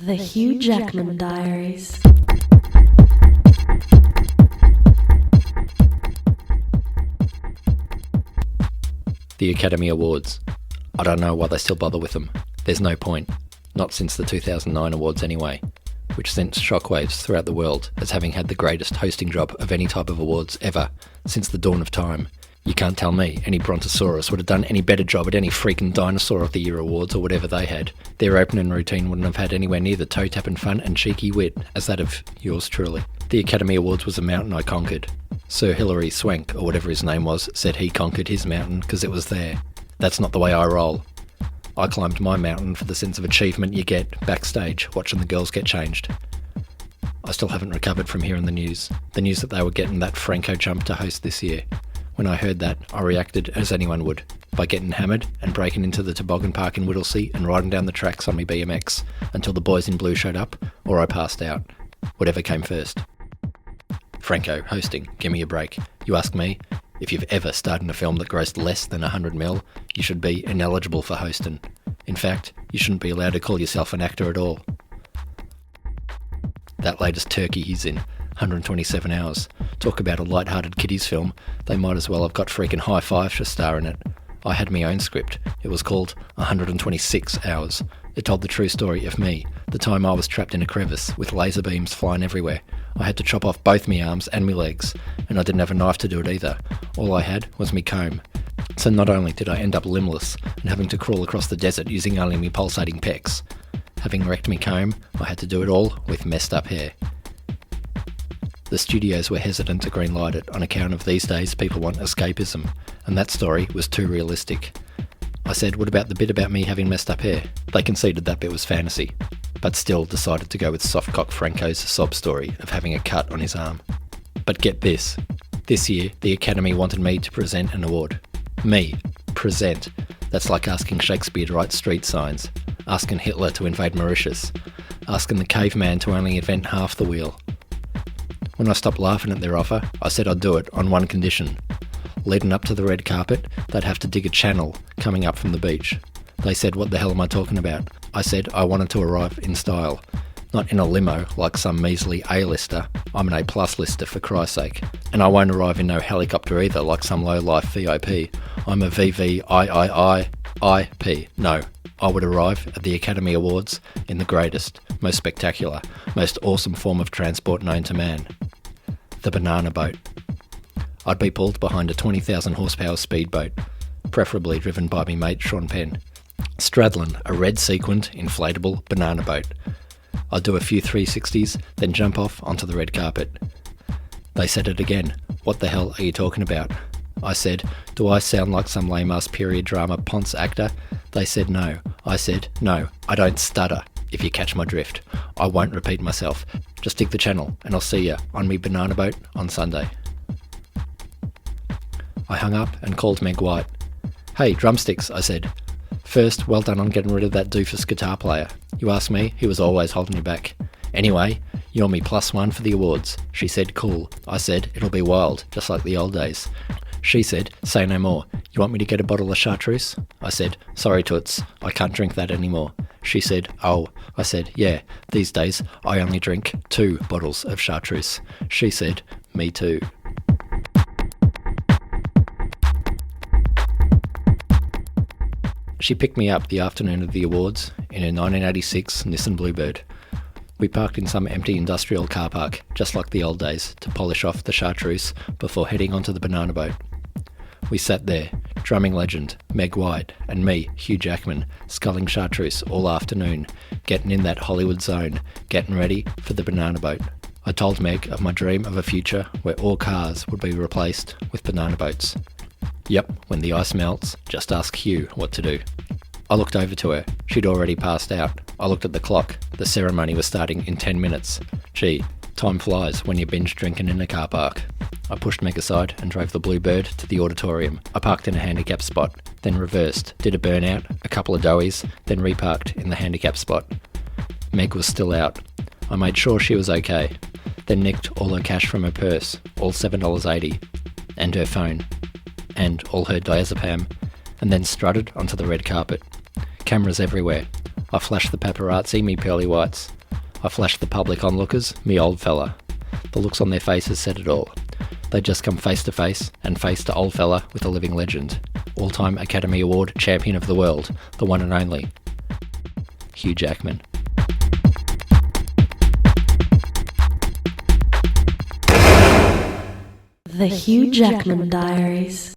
The Hugh Jackman Diaries. The Academy Awards. I don't know why they still bother with them. There's no point. Not since the 2009 awards anyway, which sent shockwaves throughout the world as having had the greatest hosting job of any type of awards ever since the dawn of time. You can't tell me any Brontosaurus would have done any better job at any freaking Dinosaur of the Year awards or whatever they had. Their opening routine wouldn't have had anywhere near the toe-tapping fun and cheeky wit as that of yours truly. The Academy Awards was a mountain I conquered. Sir Hilary Swank, or whatever his name was, said he conquered his mountain because it was there. That's not the way I roll. I climbed my mountain for the sense of achievement you get backstage watching the girls get changed. I still haven't recovered from hearing the news that they were getting that Franco jump to host this year. When I heard that, I reacted as anyone would, by getting hammered and breaking into the toboggan park in Whittlesea and riding down the tracks on my BMX until the boys in blue showed up, or I passed out. Whatever came first. Franco, hosting, give me a break. You ask me, if you've ever starred in a film that grossed less than 100 mil, you should be ineligible for hosting. In fact, you shouldn't be allowed to call yourself an actor at all. That latest turkey he's in, 127 hours. Talk about a light-hearted kiddies film, they might as well have got freaking high five for starring in it. I had my own script. It was called 126 Hours. It told the true story of me, the time I was trapped in a crevice with laser beams flying everywhere. I had to chop off both my arms and my legs, and I didn't have a knife to do it either. All I had was me comb. So not only did I end up limbless and having to crawl across the desert using only me pulsating pecs, having wrecked me comb, I had to do it all with messed up hair. The studios were hesitant to greenlight it on account of these days people want escapism, and that story was too realistic. I said, what about the bit about me having messed up hair? They conceded that bit was fantasy, but still decided to go with softcock Franco's sob story of having a cut on his arm. But get this. This year, the Academy wanted me to present an award. Me. Present. That's like asking Shakespeare to write street signs, asking Hitler to invade Mauritius, asking the caveman to only invent half the wheel. When I stopped laughing at their offer, I said I'd do it on one condition. Leading up to the red carpet, they'd have to dig a channel coming up from the beach. They said, what the hell am I talking about? I said I wanted to arrive in style. Not in a limo like some measly A-lister. I'm an A-plus lister for Christ's sake. And I won't arrive in no helicopter either like some low-life VIP. I'm a VVIIIIP. No, I would arrive at the Academy Awards in the greatest, most spectacular, most awesome form of transport known to man. The banana boat. I'd be pulled behind a 20,000 horsepower speedboat, preferably driven by me mate Sean Penn, straddling a red sequined inflatable banana boat. I'd do a few 360s, then jump off onto the red carpet. They said it again. What the hell are you talking about? I said, do I sound like some lame-ass period drama ponce actor? They said no. I said, no, I don't stutter, if you catch my drift. I won't repeat myself. Just dig the channel, and I'll see ya on me banana boat on Sunday. I hung up and called Meg White. Hey, drumsticks, I said. First, well done on getting rid of that doofus guitar player. You ask me, he was always holding you back. Anyway, you're me +1 for the awards. She said, cool. I said, it'll be wild, just like the old days. She said, say no more. You want me to get a bottle of chartreuse? I said, sorry toots, I can't drink that anymore. She said, oh. I said, yeah, these days I only drink 2 bottles of chartreuse. She said, me too. She picked me up the afternoon of the awards in a 1986 Nissan Bluebird. We parked in some empty industrial car park, just like the old days, to polish off the chartreuse before heading onto the banana boat. We sat there, drumming legend, Meg White, and me, Hugh Jackman, sculling chartreuse all afternoon, getting in that Hollywood zone, getting ready for the banana boat. I told Meg of my dream of a future where all cars would be replaced with banana boats. Yep, when the ice melts, just ask Hugh what to do. I looked over to her. She'd already passed out. I looked at the clock. The ceremony was starting in 10 minutes. Gee, time flies when you're binge drinking in a car park. I pushed Meg aside and drove the Bluebird to the auditorium. I parked in a handicap spot, then reversed, did a burnout, a couple of doughies, then reparked in the handicap spot. Meg was still out. I made sure she was okay, then nicked all her cash from her purse, all $7.80, and her phone, and all her diazepam, and then strutted onto the red carpet. Cameras everywhere. I flashed the paparazzi me pearly whites. I flashed the public onlookers, me old fella. The looks on their faces said it all. They'd just come face to face and face to old fella with a living legend. All-time Academy Award champion of the world, the one and only Hugh Jackman. The Hugh Jackman Diaries.